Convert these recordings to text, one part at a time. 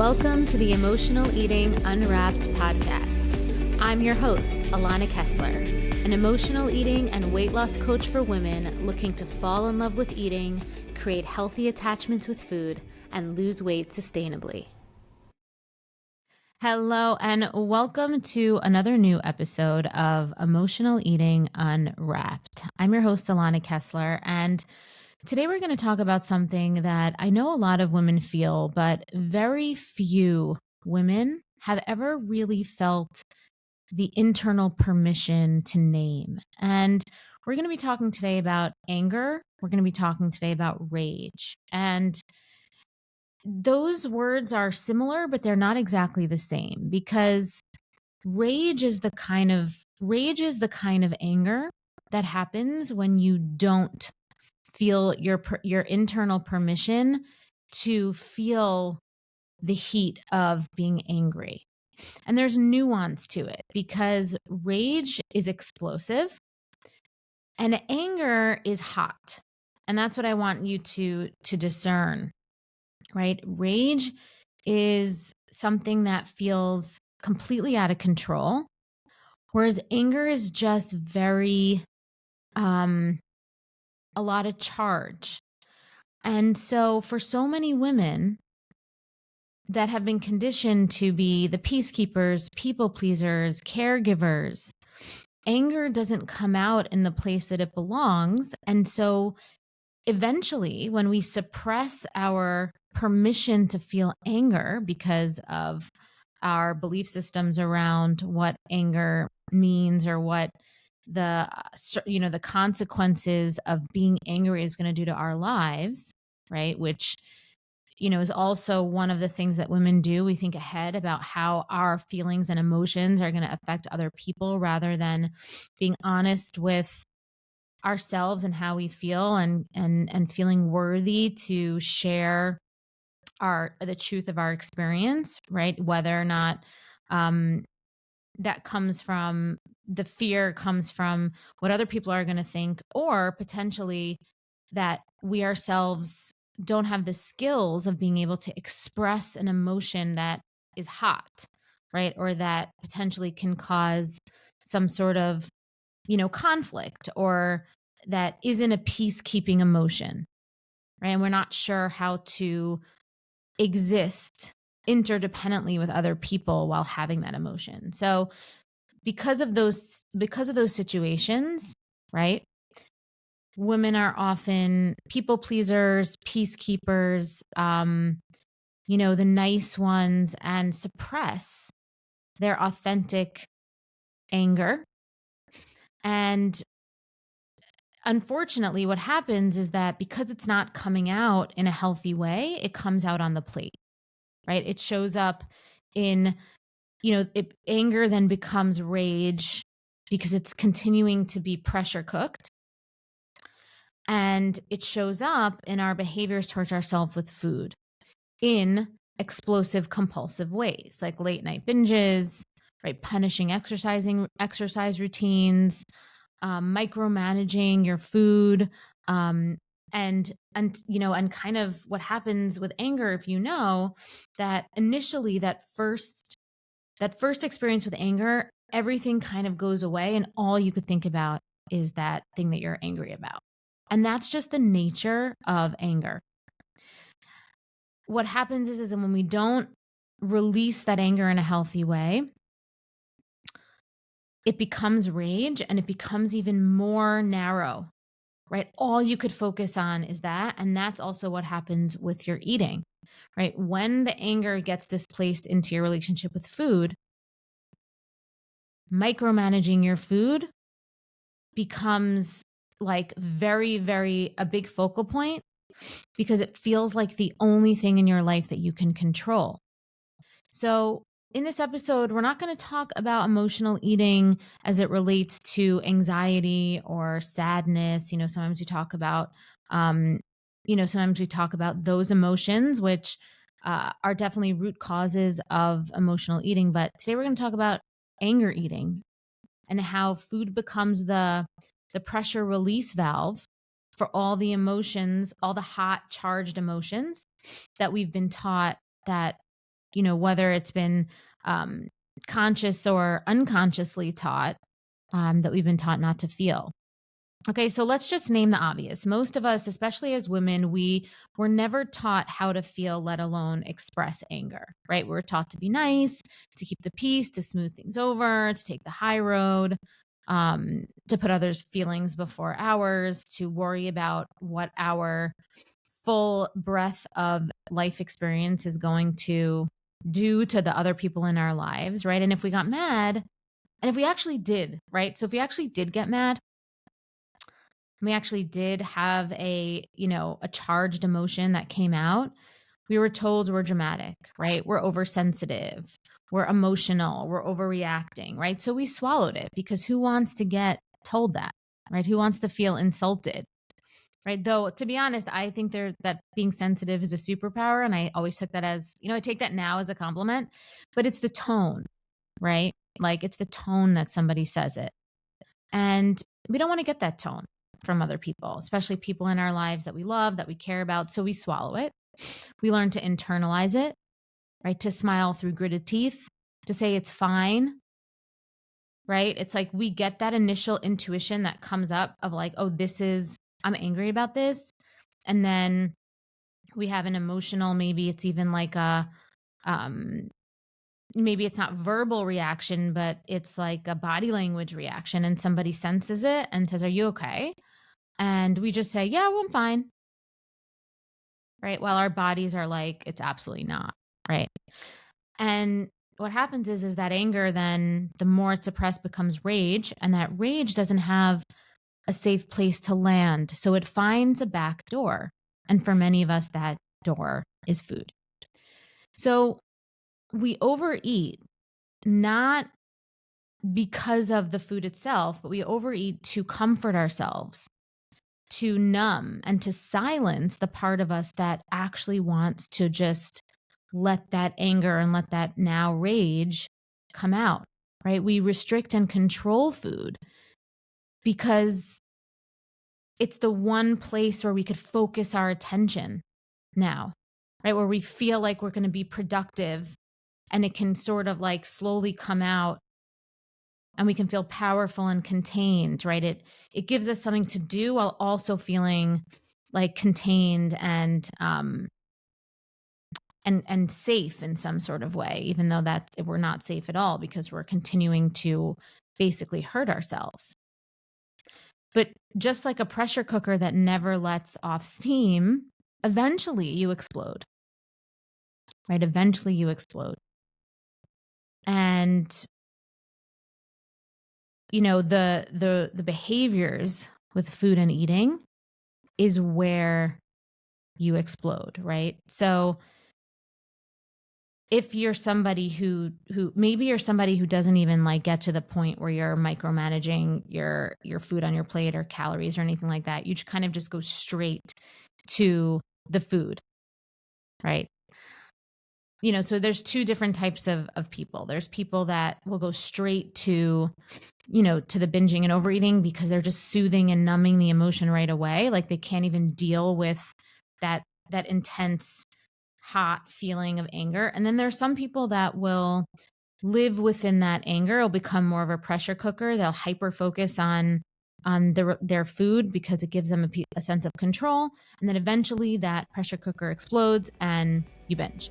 Welcome to the Emotional Eating Unwrapped podcast. I'm your host, Alana Kessler, an emotional eating and weight loss coach for women looking to fall in love with eating, create healthy attachments with food, and lose weight sustainably. Hello, and welcome to another new episode of Emotional Eating Unwrapped. I'm your host, Alana Kessler, and today we're going to talk about something that I know a lot of women feel, but very few women have ever really felt the internal permission to name. And we're going to be talking today about anger. We're going to be talking today about rage. And those words are similar, but they're not exactly the same, because rage is the kind of anger that happens when you don't feel your internal permission to feel the heat of being angry. And there's nuance to it, because rage is explosive and anger is hot. And that's what I want you to discern, right? Rage is something that feels completely out of control, whereas anger is just very a lot of charge. And so for so many women that have been conditioned to be the peacekeepers, people pleasers, caregivers, anger doesn't come out in the place that it belongs. And so eventually, when we suppress our permission to feel anger because of our belief systems around what anger means, or what the consequences of being angry is going to do to our lives, right? Which, is also one of the things that women do. We think ahead about how our feelings and emotions are going to affect other people, rather than being honest with ourselves and how we feel, and feeling worthy to share the truth of our experience, right? Whether or not that comes from the fear, comes from what other people are going to think, or potentially that we ourselves don't have the skills of being able to express an emotion that is hot, right? Or that potentially can cause some sort of, conflict, or that isn't a peacekeeping emotion, right? And we're not sure how to exist interdependently with other people while having that emotion. So because of those situations, right? Women are often people pleasers, peacekeepers, the nice ones, and suppress their authentic anger. And unfortunately, what happens is that because it's not coming out in a healthy way, it comes out on the plate, right? It shows up in, anger then becomes rage because it's continuing to be pressure cooked. And it shows up in our behaviors towards ourselves with food in explosive, compulsive ways, like late night binges, right? Punishing exercise routines, micromanaging your food, and kind of what happens with anger, if that initially that first experience with anger, everything kind of goes away, and all you could think about is that thing that you're angry about. And that's just the nature of anger. What happens is when we don't release that anger in a healthy way, it becomes rage, and it becomes even more narrow, right? All you could focus on is that. And that's also what happens with your eating, right? When the anger gets displaced into your relationship with food, micromanaging your food becomes like very, very a big focal point, because it feels like the only thing in your life that you can control. So in this episode, we're not going to talk about emotional eating as it relates to anxiety or sadness. Sometimes we talk about, those emotions, which are definitely root causes of emotional eating. But today we're going to talk about anger eating, and how food becomes the pressure release valve for all the emotions, all the hot charged emotions that we've been taught that whether it's been conscious or unconsciously taught, that we've been taught not to feel. Okay, so let's just name the obvious. Most of us, especially as women, we were never taught how to feel, let alone express anger, right? We were taught to be nice, to keep the peace, to smooth things over, to take the high road, to put others' feelings before ours, to worry about what our full breadth of life experience is going to do to the other people in our lives, right? And if we got mad, and if we actually did, right? So if we actually did get mad, we actually did have a charged emotion that came out, we were told we're dramatic, right? We're oversensitive, we're emotional, we're overreacting, right? So we swallowed it, because who wants to get told that, right? Who wants to feel insulted, right? Though, to be honest, I think that being sensitive is a superpower, and I always took that as, I take that now as a compliment, but it's the tone, right? Like, it's the tone that somebody says it. And we don't want to get that tone from other people, especially people in our lives that we love, that we care about. So we swallow it. We learn to internalize it, right? To smile through gritted teeth, to say it's fine, right? It's like we get that initial intuition that comes up of like, oh, I'm angry about this. And then we have an emotional, maybe it's even like maybe it's not verbal reaction, but it's like a body language reaction, and somebody senses it and says, are you okay? And we just say, yeah, well, I'm fine. Right. While our bodies are like, it's absolutely not. Right. And what happens is that anger, then the more it's suppressed, becomes rage. And that rage doesn't have a safe place to land. So it finds a back door. And for many of us, that door is food. So we overeat, not because of the food itself, but we overeat to comfort ourselves, to numb, and to silence the part of us that actually wants to just let that anger and let that now rage come out, right? We restrict and control food because it's the one place where we could focus our attention now, right? Where we feel like we're going to be productive, and it can sort of like slowly come out, and we can feel powerful and contained, right? It gives us something to do while also feeling like contained and safe in some sort of way, even though that we're not safe at all, because we're continuing to basically hurt ourselves. But just like a pressure cooker that never lets off steam, eventually you explode, right? Eventually you explode. And the behaviors with food and eating is where you explode, right? So if you're somebody who maybe you're somebody who doesn't even like get to the point where you're micromanaging your food on your plate or calories or anything like that, you kind of just go straight to the food, right? So there's two different types of people. There's people that will go straight to the binging and overeating because they're just soothing and numbing the emotion right away. Like they can't even deal with that intense, hot feeling of anger. And then there's some people that will live within that anger. It'll become more of a pressure cooker. They'll hyper focus on their food because it gives them a sense of control. And then eventually that pressure cooker explodes and you binge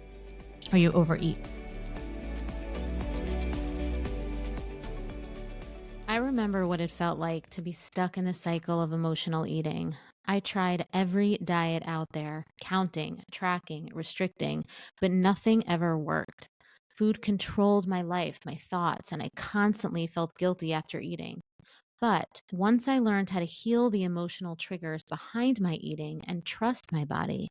or you overeat. I remember what it felt like to be stuck in the cycle of emotional eating. I tried every diet out there, counting, tracking, restricting, but nothing ever worked. Food controlled my life, my thoughts, and I constantly felt guilty after eating. But once I learned how to heal the emotional triggers behind my eating and trust my body,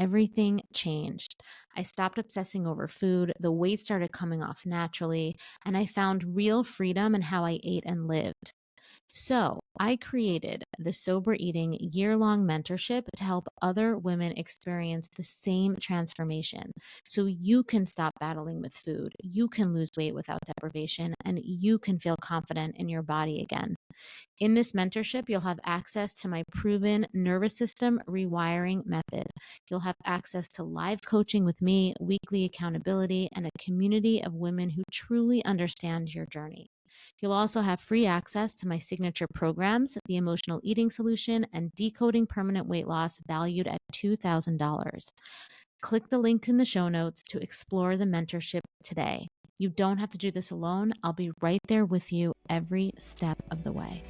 everything changed. I stopped obsessing over food, the weight started coming off naturally, and I found real freedom in how I ate and lived. So, I created the Sober Eating year-long mentorship to help other women experience the same transformation. So you can stop battling with food, you can lose weight without deprivation, and you can feel confident in your body again. In this mentorship, you'll have access to my proven nervous system rewiring method. You'll have access to live coaching with me, weekly accountability, and a community of women who truly understand your journey. You'll also have free access to my signature programs, the Emotional Eating Solution and Decoding Permanent Weight Loss, valued at $2,000. Click the link in the show notes to explore the mentorship today. You don't have to do this alone. I'll be right there with you every step of the way.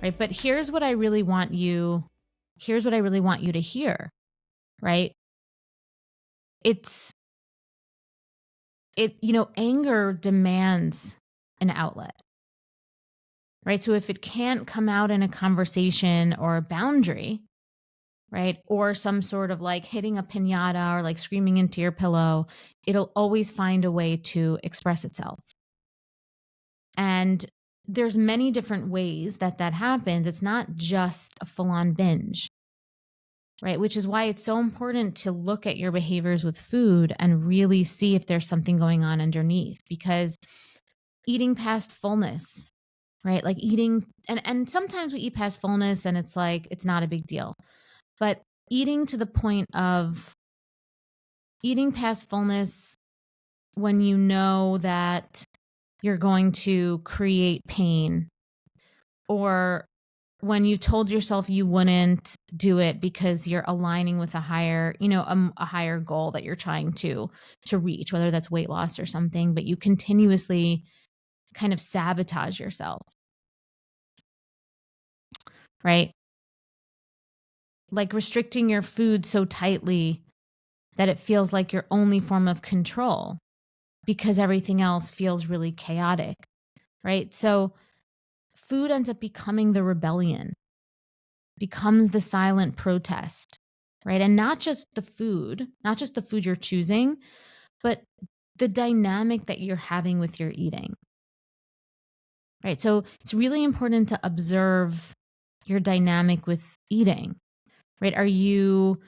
Right? But here's what I really want you to hear, right? Anger demands an outlet, right? So if it can't come out in a conversation or a boundary, right, or some sort of like hitting a piñata or like screaming into your pillow, it'll always find a way to express itself. And there's many different ways that happens. It's not just a full-on binge, right? Which is why it's so important to look at your behaviors with food and really see if there's something going on underneath, because eating past fullness, right? Like eating, and sometimes we eat past fullness and it's like, it's not a big deal. But eating to the point of eating past fullness when you know that you're going to create pain, or when you told yourself you wouldn't do it because you're aligning with a higher, a higher goal that you're trying to reach, whether that's weight loss or something, but you continuously kind of sabotage yourself, right? Like restricting your food so tightly that it feels like your only form of control because everything else feels really chaotic, right? So food ends up becoming the rebellion, becomes the silent protest, right? And not just the food you're choosing, but the dynamic that you're having with your eating, right? So it's really important to observe your dynamic with eating, right? Are you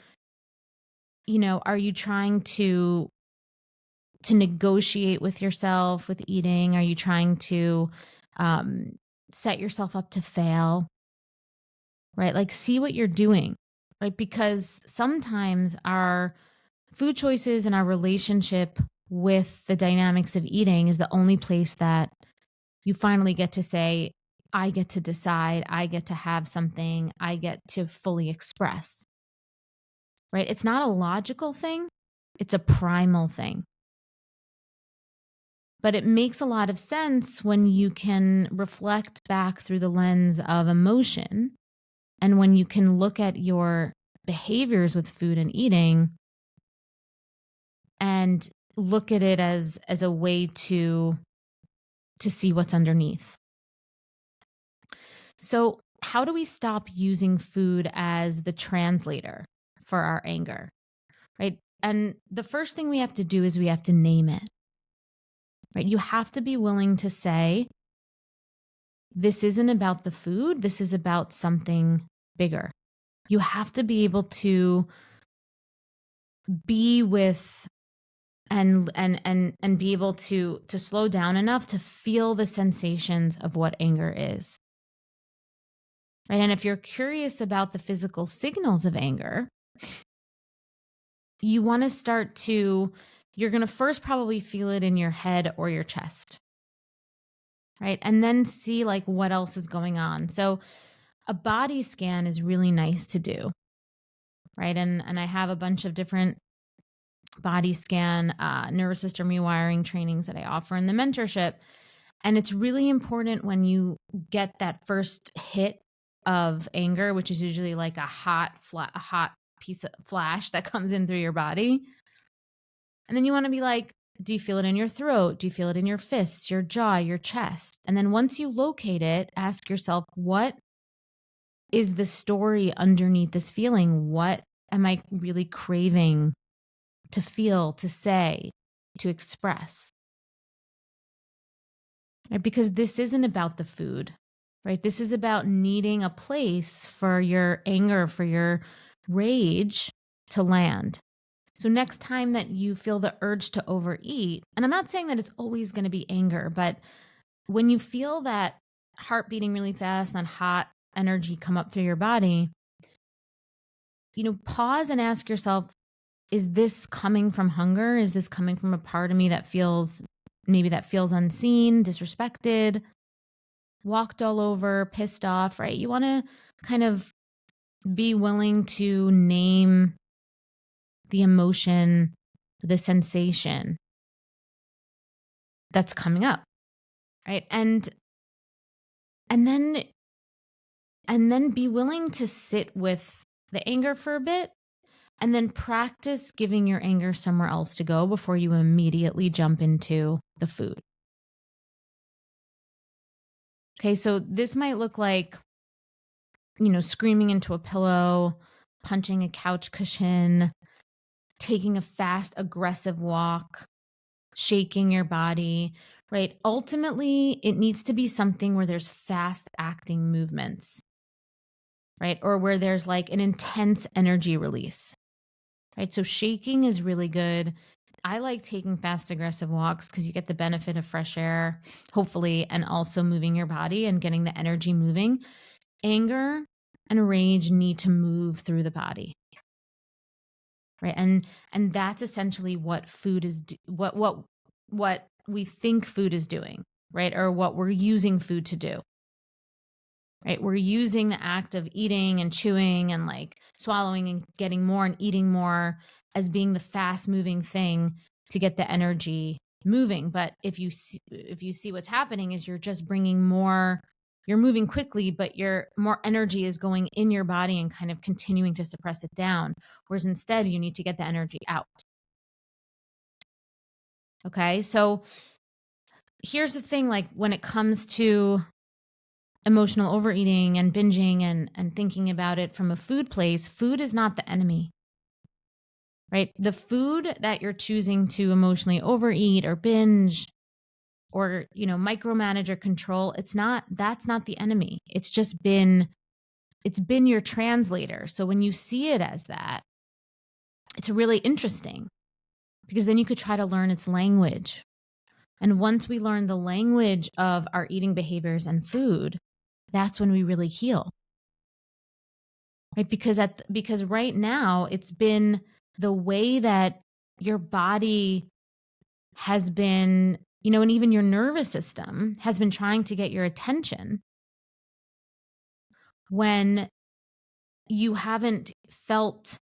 trying to negotiate with yourself with eating? Are you trying to set yourself up to fail, right? Like, see what you're doing, right? Because sometimes our food choices and our relationship with the dynamics of eating is the only place that you finally get to say, I get to decide, I get to have something, I get to fully express, right? It's not a logical thing, it's a primal thing. But it makes a lot of sense when you can reflect back through the lens of emotion, and when you can look at your behaviors with food and eating and look at it as a way to see what's underneath. So, how do we stop using food as the translator for our anger, right? And the first thing we have to do is we have to name it, right? You have to be willing to say, this isn't about the food, this is about something bigger. You have to be able to be with and be able to slow down enough to feel the sensations of what anger is. Right? And if you're curious about the physical signals of anger, you want to you're going to first probably feel it in your head or your chest. Right? And then see like what else is going on. So a body scan is really nice to do. Right? And I have a bunch of different body scan, nervous system rewiring trainings that I offer in the mentorship. And it's really important when you get that first hit of anger, which is usually like a hot piece of flash that comes in through your body. And then you want to be like, do you feel it in your throat? Do you feel it in your fists, your jaw, your chest? And then once you locate it, ask yourself, what is the story underneath this feeling? What am I really craving to feel, to say, to express? Right? Because this isn't about the food, right? This is about needing a place for your anger, for your rage to land. So next time that you feel the urge to overeat, and I'm not saying that it's always going to be anger, but when you feel that heart beating really fast and that hot energy come up through your body, pause and ask yourself, is this coming from hunger? Is this coming from a part of me that feels unseen, disrespected, walked all over, pissed off, right? You want to kind of be willing to name the emotion, the sensation that's coming up, right? And then be willing to sit with the anger for a bit, and then practice giving your anger somewhere else to go before you immediately jump into the food. Okay, so this might look like, screaming into a pillow, punching a couch cushion, taking a fast, aggressive walk, shaking your body, right? Ultimately, it needs to be something where there's fast acting movements, right? Or where there's like an intense energy release, right? So shaking is really good. I like taking fast, aggressive walks because you get the benefit of fresh air, hopefully, and also moving your body and getting the energy moving. Anger and rage need to move through the body, right? And that's essentially what food is, what we think food is doing, right? Or what we're using food to do, right? We're using the act of eating and chewing and like swallowing and getting more and eating more as being the fast moving thing to get the energy moving. But if you see what's happening is you're just bringing more, you're moving quickly, but your more energy is going in your body and kind of continuing to suppress it down. Whereas instead you need to get the energy out. Okay. So here's the thing, like when it comes to emotional overeating and binging and thinking about it from a food place, food is not the enemy, right? The food that you're choosing to emotionally overeat or binge or, micromanage or control, that's not the enemy. It's been your translator. So when you see it as that, it's really interesting because then you could try to learn its language. And once we learn the language of our eating behaviors and food, that's when we really heal. Right? Because right now it's been the way that your body has been, and even your nervous system has been trying to get your attention when you haven't felt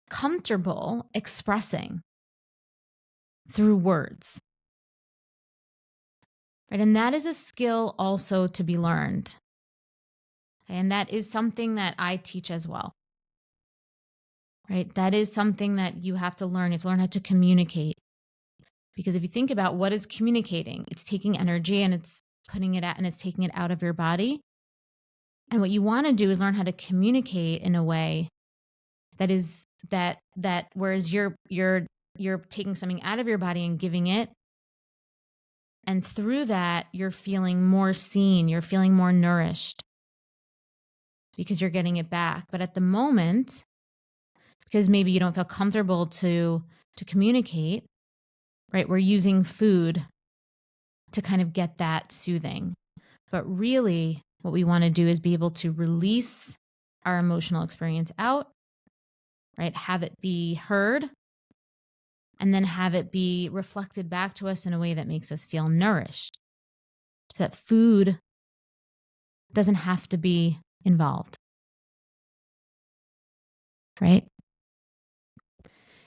comfortable expressing through words. Right? And that is a skill also to be learned. And that is something that I teach as well. Right? That is something that you have to learn. You have to learn how to communicate. Because if you think about what is communicating, it's taking energy and it's putting it out and it's taking it out of your body. And what you want to do is learn how to communicate in a way that is that whereas you're taking something out of your body and giving it, and through that you're feeling more seen, you're feeling more nourished because you're getting it back. But at the moment, because maybe you don't feel comfortable to communicate, right? We're using food to kind of get that soothing. But really what we want to do is be able to release our emotional experience out, right? Have it be heard, and then have it be reflected back to us in a way that makes us feel nourished. So that food doesn't have to be involved, right?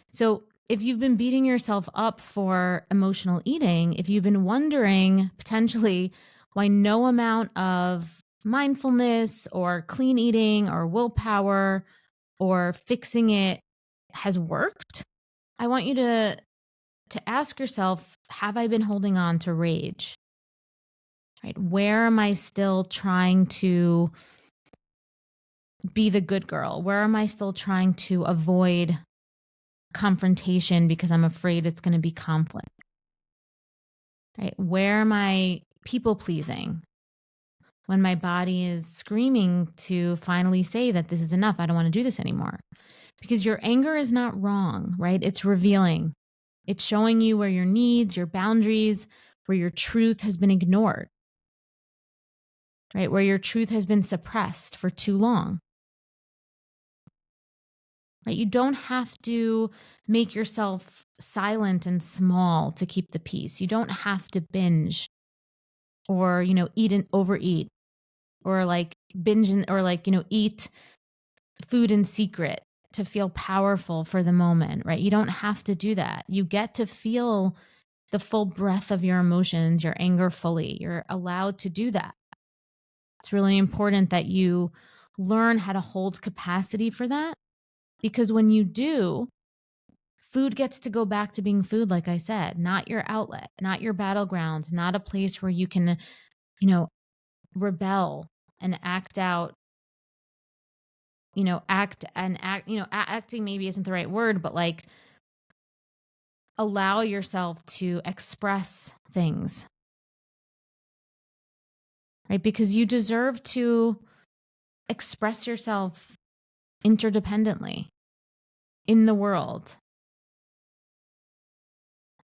So if you've been beating yourself up for emotional eating, if you've been wondering potentially why no amount of mindfulness or clean eating or willpower or fixing it has worked, I want you to ask yourself, have I been holding on to rage? Right? Where am I still trying to be the good girl? Where am I still trying to avoid confrontation because I'm afraid it's going to be conflict? Right? Where am I people pleasing when my body is screaming to finally say that this is enough? I don't want to do this anymore. Because your anger is not wrong, right? It's revealing. It's showing you where your needs, your boundaries, where your truth has been ignored, right? Where your truth has been suppressed for too long, right? You don't have to make yourself silent and small to keep the peace. You don't have to binge or, eat and overeat or like binge or like, eat food in secret to feel powerful for the moment, right? You don't have to do that. You get to feel the full breadth of your emotions, your anger fully. You're allowed to do that. It's really important that you learn how to hold capacity for that, because when you do, food gets to go back to being food, like I said, not your outlet, not your battleground, not a place where you can, rebel and act out, acting maybe isn't the right word, but like allow yourself to express things, right? Because you deserve to express yourself interdependently in the world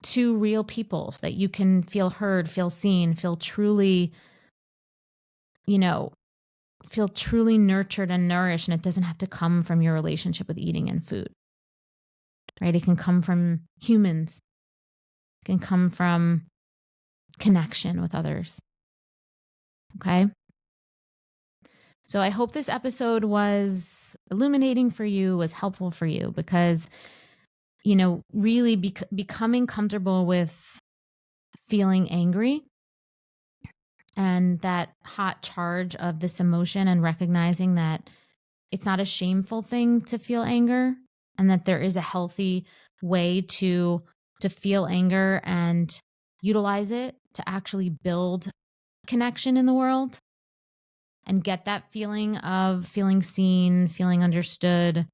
to real people so that you can feel heard, feel seen, feel truly, feel truly nurtured and nourished. And it doesn't have to come from your relationship with eating and food, right? It can come from humans. It can come from connection with others. Okay. So I hope this episode was illuminating for you, was helpful for you, because, really becoming comfortable with feeling angry and that hot charge of this emotion, and recognizing that it's not a shameful thing to feel anger, and that there is a healthy way to feel anger and utilize it to actually build connection in the world and get that feeling of feeling seen, feeling understood,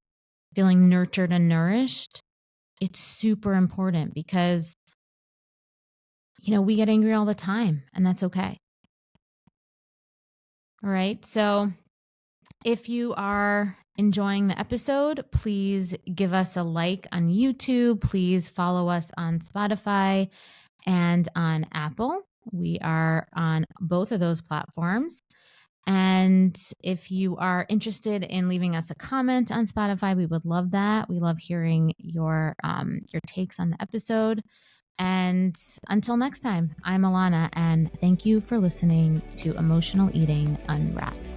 feeling nurtured and nourished. It's super important because, we get angry all the time, and that's okay. All right. So if you are enjoying the episode, please give us a like on YouTube. Please follow us on Spotify and on Apple. We are on both of those platforms. And if you are interested in leaving us a comment on Spotify, we would love that. We love hearing your takes on the episode. And until next time, I'm Alana, and thank you for listening to Emotional Eating Unwrapped.